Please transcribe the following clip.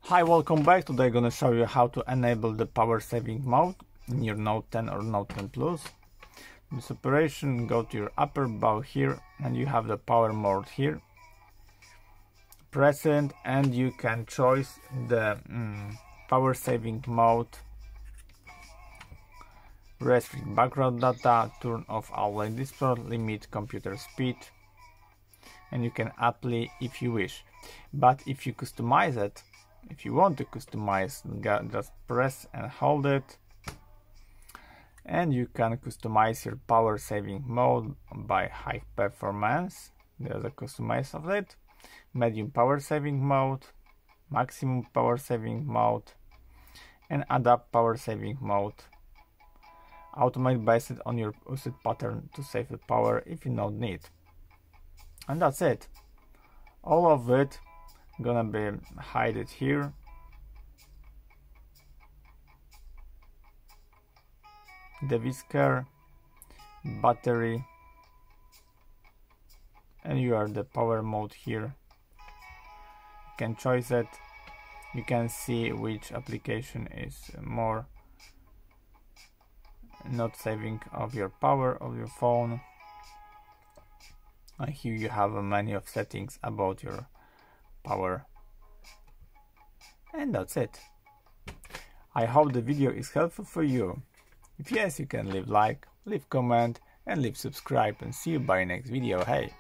Hi, welcome back. Today I'm gonna show you how to enable the power saving mode in your Note 10 or Note 10 Plus. This operation, go to your upper bow here and you have the power mode here. Press it and you can choose the power saving mode. Restrict background data, turn off all display, limit computer speed, and you can apply if you wish. But if you customize it, if you want to customize, just press and hold it, and you can customize your power saving mode by high performance. There's a customize of it, medium power saving mode, maximum power saving mode, and adapt power saving mode. Automate based on your usage pattern to save the power if you don't need. And that's it. All of it gonna be hidden here. The whisker, battery, and you are the power mode here. You can choose it. You can see which application is more not saving of your power of your phone. And here you have a menu of settings about your power, and that's it. I hope the video is helpful for you. If yes, you can leave like, leave comment, and leave subscribe, and see you by next video. Hey!